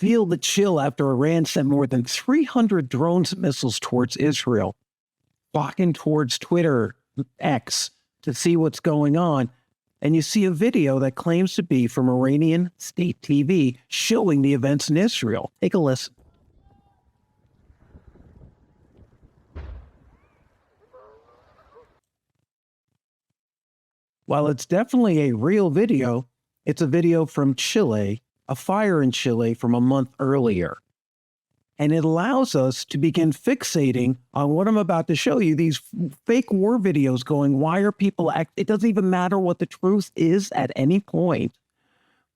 feel the chill after Iran sent more than 300 drones and missiles towards Israel, flocking towards Twitter, X, to see what's going on. And you see a video that claims to be from Iranian state TV showing the events in Israel. Take a listen. While it's definitely a real video, it's a video from Chile, a fire in Chile from a month earlier. And it allows us to begin fixating on what I'm about to show you, these fake war videos going, why are people it doesn't even matter what the truth is at any point.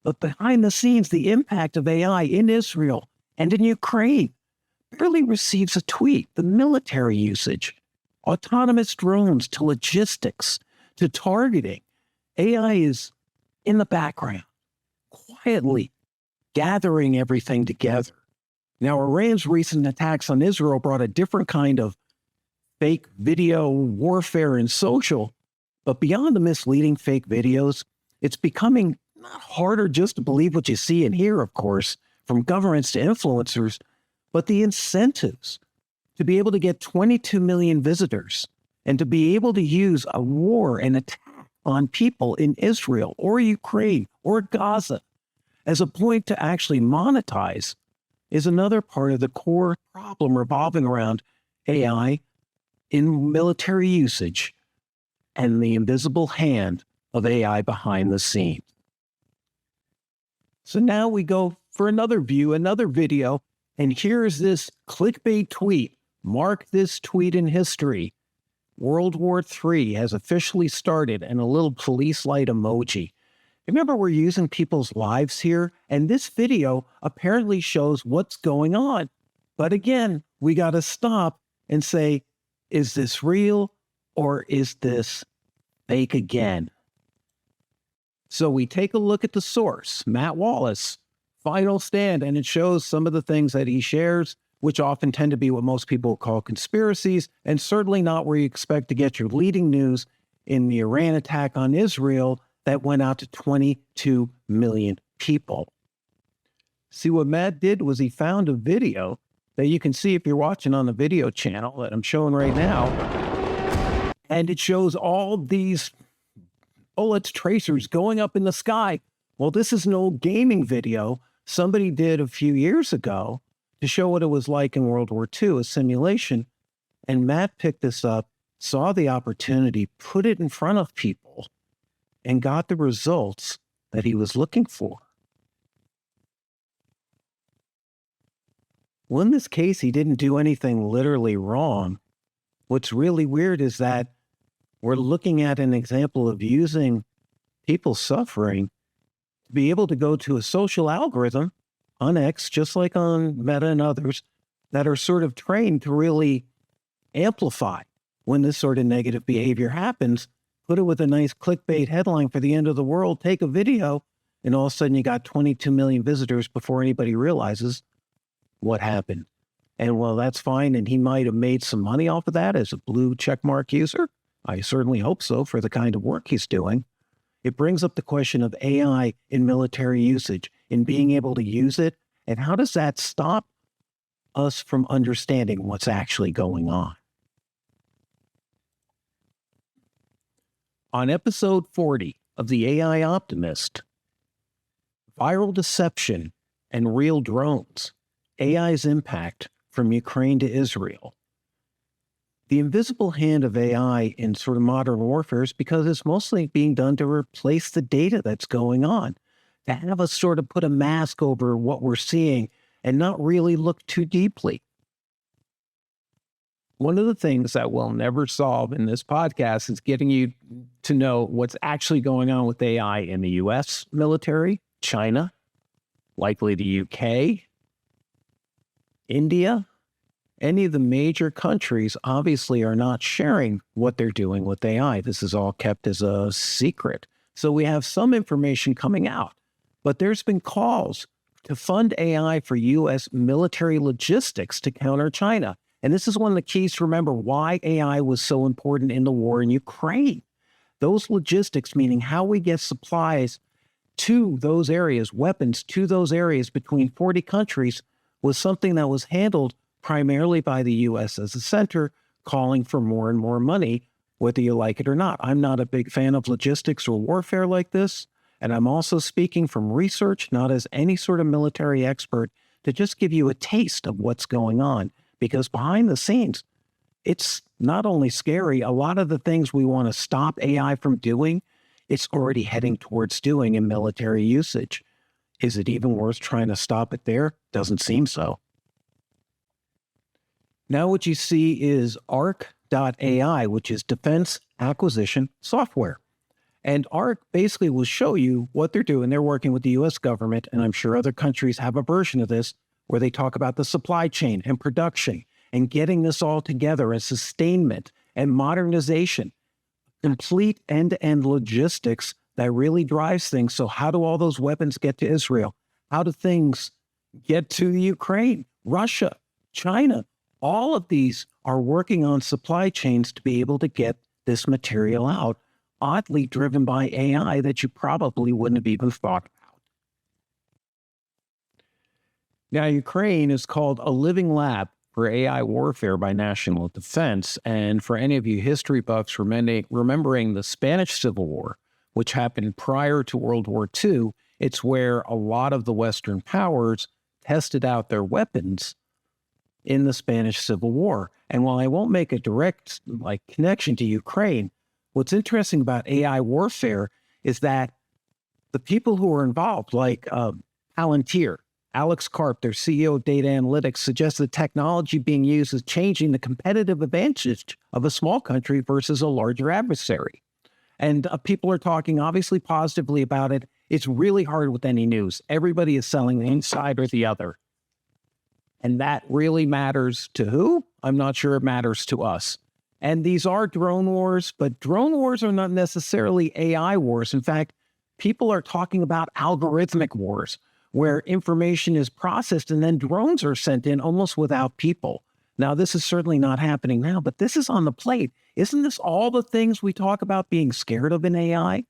But behind the scenes, the impact of AI in Israel and in Ukraine barely receives a tweet. The military usage, autonomous drones to logistics, to targeting. AI is in the background, quietly gathering everything together. Now, Iran's recent attacks on Israel brought a different kind of fake video warfare in social, but beyond the misleading fake videos, it's becoming not harder just to believe what you see and hear, of course, from governments to influencers, but the incentives to be able to get 22 million visitors and to be able to use a war and attack on people in Israel or Ukraine or Gaza as a point to actually monetize is another part of the core problem revolving around AI in military usage and the invisible hand of AI behind the scenes. So now we go for another view, another video, and here's this clickbait tweet. Mark this tweet in history. World War III has officially started, and a little police light emoji. Remember, we're using people's lives here, and this video apparently shows what's going on. But again, we got to stop and say, is this real or is this fake again? So we take a look at the source, Matt Wallace, Final Stand, and it shows some of the things that he shares, which often tend to be what most people call conspiracies, and certainly not where you expect to get your leading news in the Iran attack on Israel that went out to 22 million people. See, what Matt did was he found a video that you can see if you're watching on the video channel that I'm showing right now. And it shows all these bullets, tracers going up in the sky. Well, this is an old gaming video somebody did a few years ago to show what it was like in World War II, a simulation. And Matt picked this up, saw the opportunity, put it in front of people, and got the results that he was looking for. Well, in this case, he didn't do anything literally wrong. What's really weird is that we're looking at an example of using people suffering to be able to go to a social algorithm on X, just like on Meta and others, that are sort of trained to really amplify when this sort of negative behavior happens. Put it with a nice clickbait headline for the end of the world, take a video, and all of a sudden you got 22 million visitors before anybody realizes what happened. And well, that's fine. And he might have made some money off of that as a blue checkmark user. I certainly hope so for the kind of work he's doing. It brings up the question of AI in military usage, in being able to use it. And how does that stop us from understanding what's actually going on? On episode 40 of the AI Optimist, Viral Deception and Real Drones, AI's Impact from Ukraine to Israel. The invisible hand of AI in sort of modern warfare is because it's mostly being done to replace the data that's going on, to have us sort of put a mask over what we're seeing and not really look too deeply. One of the things that we'll never solve in this podcast is getting you to know what's actually going on with AI in the US military, China, likely the UK, India. Any of the major countries obviously are not sharing what they're doing with AI. This is all kept as a secret. So we have some information coming out, but there's been calls to fund AI for U.S. military logistics to counter China. And this is one of the keys to remember why AI was so important in the war in Ukraine. Those logistics, meaning how we get supplies to those areas, weapons to those areas between 40 countries, was something that was handled primarily by the U.S. as a center, calling for more and more money, whether you like it or not. I'm not a big fan of logistics or warfare like this, and I'm also speaking from research, not as any sort of military expert, to just give you a taste of what's going on. Because behind the scenes, it's not only scary, a lot of the things we want to stop AI from doing, it's already heading towards doing in military usage. Is it even worth trying to stop it there? Doesn't seem so. Now what you see is ARC.ai, which is Defense Acquisition Software. And ARC basically will show you what they're doing. They're working with the U.S. government, and I'm sure other countries have a version of this, where they talk about the supply chain and production and getting this all together as sustainment and modernization, complete end-to-end logistics that really drives things. So how do all those weapons get to Israel? How do things get to the Ukraine, Russia, China? All of these are working on supply chains to be able to get this material out, oddly driven by AI that you probably wouldn't have even thought about. Now, Ukraine is called a living lab for AI warfare by national defense. And for any of you history buffs remembering the Spanish Civil War, which happened prior to World War II, it's where a lot of the Western powers tested out their weapons in the Spanish Civil War. And while I won't make a direct connection to Ukraine, what's interesting about AI warfare is that the people who are involved, like Palantir, Alex Karp, their CEO of data analytics, suggests the technology being used is changing the competitive advantage of a small country versus a larger adversary. And people are talking obviously positively about it. It's really hard with any news. Everybody is selling one side or the other. And that really matters to who? I'm not sure it matters to us. And these are drone wars, but drone wars are not necessarily AI wars. In fact, people are talking about algorithmic wars, where information is processed and then drones are sent in almost without people. Now, this is certainly not happening now, but this is on the plate. Isn't this all the things we talk about being scared of in AI?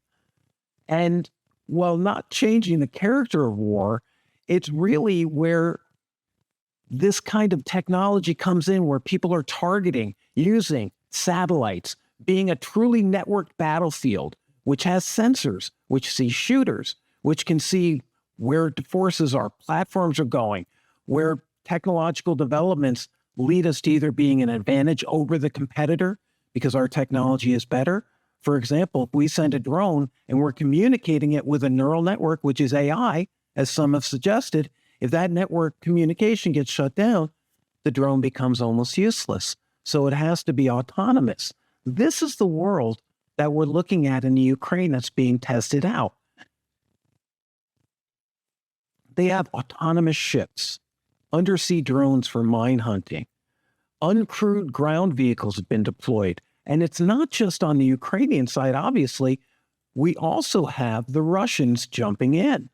And while not changing the character of war, it's really where this kind of technology comes in, where people are targeting, using satellites, being a truly networked battlefield, which has sensors, which see shooters, which can see where forces are, platforms are going, where technological developments lead us to either being an advantage over the competitor because our technology is better. For example, if we send a drone and we're communicating it with a neural network, which is AI, as some have suggested, if that network communication gets shut down, the drone becomes almost useless. So it has to be autonomous. This is the world that we're looking at in the Ukraine that's being tested out. They have autonomous ships, undersea drones for mine hunting, uncrewed ground vehicles have been deployed. And it's not just on the Ukrainian side, obviously. We also have the Russians jumping in.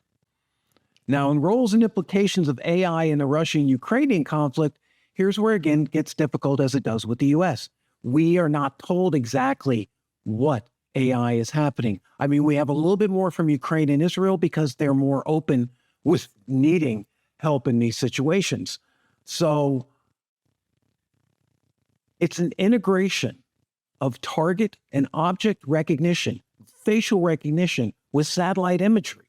Now, in roles and implications of AI in the Russian-Ukrainian conflict, here's where, again, it gets difficult as it does with the U.S. We are not told exactly what AI is happening. I mean, we have a little bit more from Ukraine and Israel because they're more open with needing help in these situations. So it's an integration of target and object recognition, facial recognition with satellite imagery.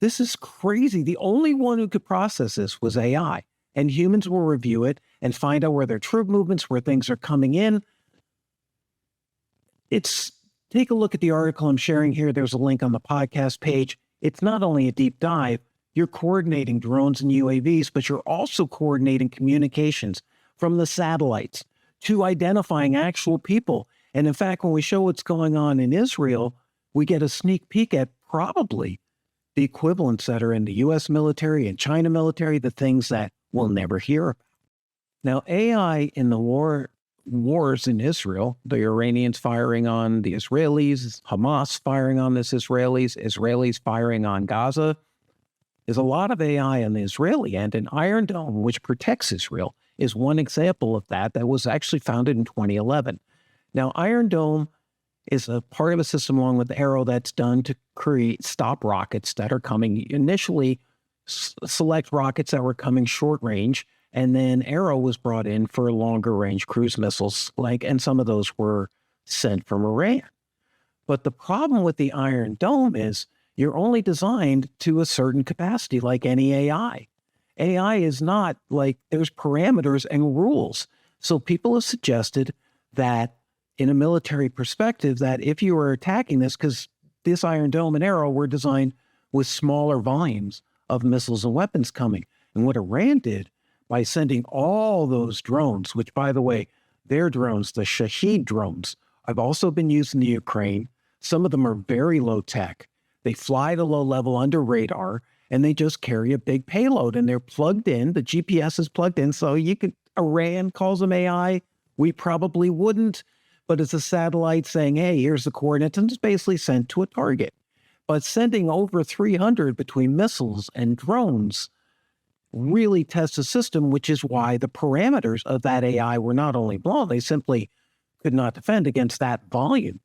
This is crazy. The only one who could process this was AI, and humans will review it and find out where there are troop movements, where things are coming in. Take a look at the article I'm sharing here. There's a link on the podcast page. It's not only a deep dive, you're coordinating drones and UAVs, but you're also coordinating communications from the satellites to identifying actual people. And in fact, when we show what's going on in Israel, we get a sneak peek at probably the equivalents that are in the U.S. military and China military, the things that we'll never hear about. Now, AI in the wars in Israel, the Iranians firing on the Israelis, Hamas firing on the Israelis firing on Gaza, there's a lot of AI on the Israeli end, and Iron Dome, which protects Israel, is one example of that was actually founded in 2011. Now, Iron Dome is a part of a system along with Arrow that's done to stop rockets that are coming initially, select rockets that were coming short range. And then Arrow was brought in for longer range cruise missiles, and some of those were sent from Iran. But the problem with the Iron Dome is you're only designed to a certain capacity, like any AI. AI is not there's parameters and rules. So people have suggested that in a military perspective, that if you were attacking this, because this Iron Dome and Arrow were designed with smaller volumes of missiles and weapons coming. And what Iran did by sending all those drones, which, by the way, their drones, the Shahed drones, have also been used in the Ukraine. Some of them are very low tech. They fly at a low level under radar, and they just carry a big payload, and they're plugged in. The GPS is plugged in, so Iran calls them AI. We probably wouldn't, but it's a satellite saying, hey, here's the coordinates, and it's basically sent to a target. But sending over 300 between missiles and drones really tests the system, which is why the parameters of that AI were not only blown, they simply could not defend against that volume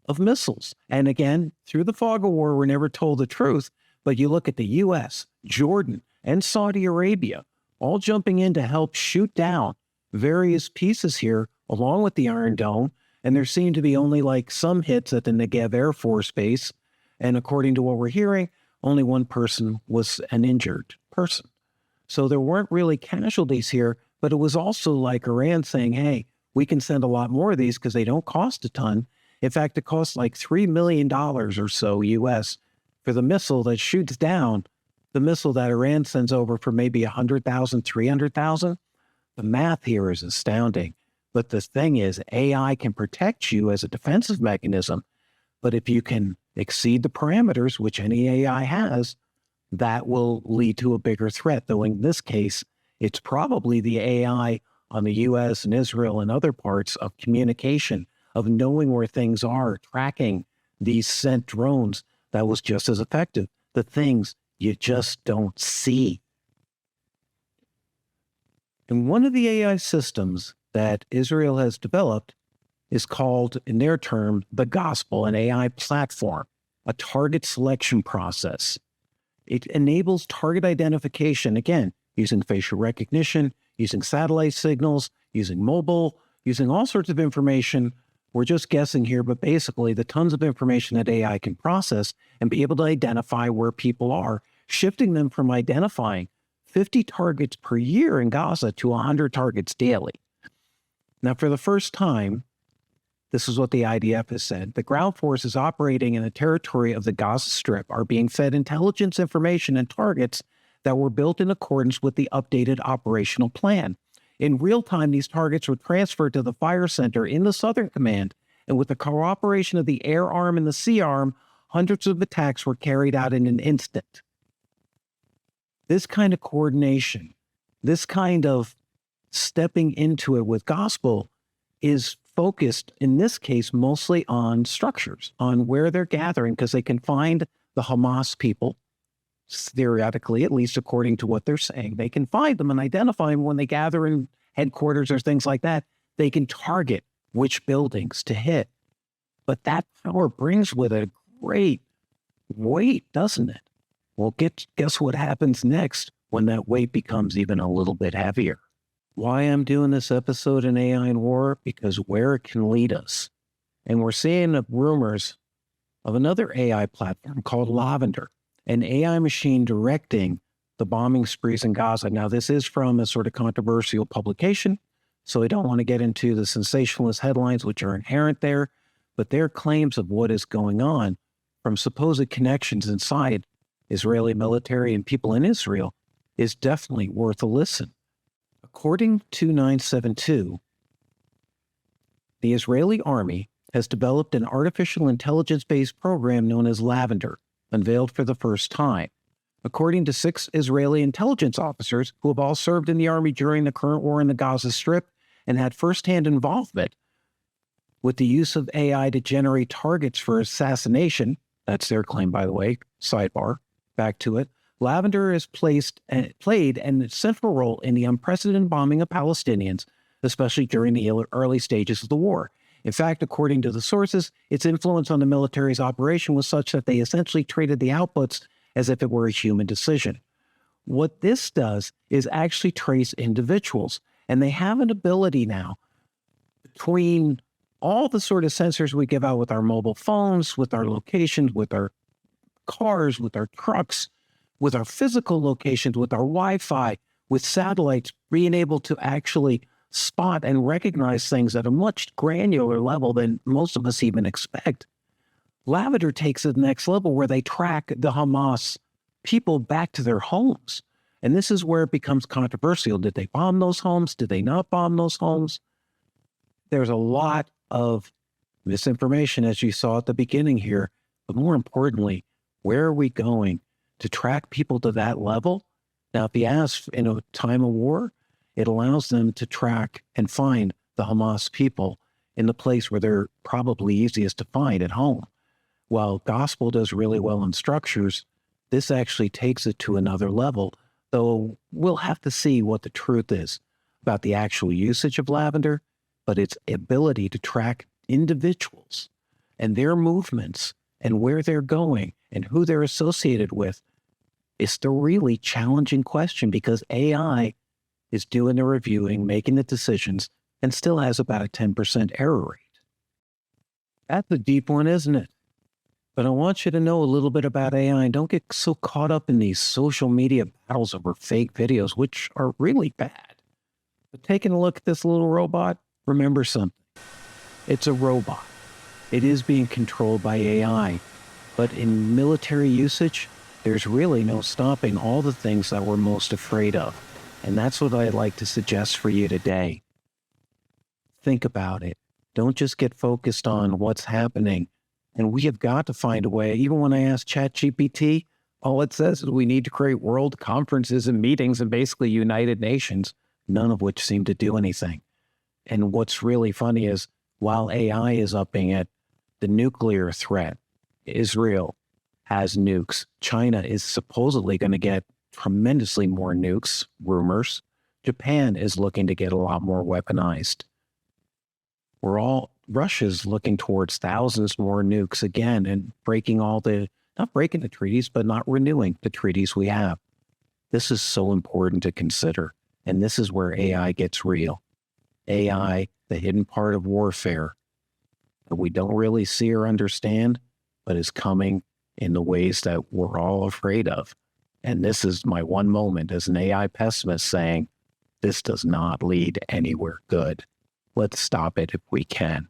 of missiles. And again, through the fog of war, we're never told the truth, but you look at the US, Jordan, and Saudi Arabia, all jumping in to help shoot down various pieces here, along with the Iron Dome, and there seem to be only some hits at the Negev Air Force Base, and according to what we're hearing, only one person was an injured person. So there weren't really casualties here, but it was also like Iran saying, hey, we can send a lot more of these because they don't cost a ton. In fact, it costs $3 million or so US for the missile that shoots down the missile that Iran sends over for maybe 100,000, 300,000. The math here is astounding. But the thing is, AI can protect you as a defensive mechanism. But if you can exceed the parameters, which any AI has, that will lead to a bigger threat. Though in this case, it's probably the AI on the US and Israel and other parts of communication, of knowing where things are, tracking these sent drones, that was just as effective. The things you just don't see. And one of the AI systems that Israel has developed is called, in their term, the Gospel, an AI platform, a target selection process. It enables target identification, again, using facial recognition, using satellite signals, using mobile, using all sorts of information. We're just guessing here, but basically the tons of information that AI can process and be able to identify where people are, shifting them from identifying 50 targets per year in Gaza to 100 targets daily. Now, for the first time, this is what the IDF has said, the ground forces operating in the territory of the Gaza Strip are being fed intelligence information and targets that were built in accordance with the updated operational plan. In real time, these targets were transferred to the fire center in the Southern Command, and with the cooperation of the air arm and the sea arm, hundreds of attacks were carried out in an instant. This kind of coordination, this kind of stepping into it with gospel is focused, in this case, mostly on structures, on where they're gathering, because they can find the Hamas people, theoretically, at least according to what they're saying. They can find them and identify them when they gather in headquarters or things like that. They can target which buildings to hit. But that power brings with it a great weight, doesn't it? Well, guess what happens next when that weight becomes even a little bit heavier? Why I'm doing this episode in AI and War? Because where it can lead us. And we're seeing rumors of another AI platform called Lavender, an AI machine directing the bombing sprees in Gaza. Now, this is from a sort of controversial publication, so I don't want to get into the sensationalist headlines which are inherent there, but their claims of what is going on from supposed connections inside Israeli military and people in Israel is definitely worth a listen. According to 972, the Israeli army has developed an artificial intelligence-based program known as Lavender, unveiled for the first time. According to 6 Israeli intelligence officers who have all served in the army during the current war in the Gaza Strip and had firsthand involvement with the use of AI to generate targets for assassination, that's their claim, by the way, sidebar, back to it, Lavender has played a central role in the unprecedented bombing of Palestinians, especially during the early stages of the war. In fact, according to the sources, its influence on the military's operation was such that they essentially treated the outputs as if it were a human decision. What this does is actually trace individuals, and they have an ability now between all the sort of sensors we give out with our mobile phones, with our locations, with our cars, with our trucks, with our physical locations, with our Wi-Fi, with satellites, being able to actually spot and recognize things at a much granular level than most of us even expect. Lavender takes it to the next level where they track the Hamas people back to their homes. And this is where it becomes controversial. Did they bomb those homes? Did they not bomb those homes? There's a lot of misinformation, as you saw at the beginning here. But more importantly, where are we going to track people to that level? Now, if you ask in a time of war, it allows them to track and find the Hamas people in the place where they're probably easiest to find, at home. While gospel does really well in structures, this actually takes it to another level, though we'll have to see what the truth is about the actual usage of Lavender, but its ability to track individuals and their movements and where they're going and who they're associated with is the really challenging question, because AI is doing the reviewing, making the decisions, and still has about a 10% error rate. That's a deep one, isn't it? But I want you to know a little bit about AI, and don't get so caught up in these social media battles over fake videos, which are really bad. But taking a look at this little robot, remember something. It's a robot. It is being controlled by AI, but in military usage, there's really no stopping all the things that we're most afraid of. And that's what I'd like to suggest for you today. Think about it. Don't just get focused on what's happening. And we have got to find a way. Even when I ask ChatGPT, all it says is we need to create world conferences and meetings and basically United Nations, none of which seem to do anything. And what's really funny is while AI is upping it, the nuclear threat, Israel has nukes. China is supposedly going to get tremendously more nukes, rumors. Japan is looking to get a lot more weaponized. Russia's looking towards thousands more nukes again and not breaking the treaties, but not renewing the treaties we have. This is so important to consider. And this is where AI gets real. AI, the hidden part of warfare that we don't really see or understand, but is coming in the ways that we're all afraid of. And this is my one moment as an AI pessimist saying, this does not lead anywhere good. Let's stop it if we can.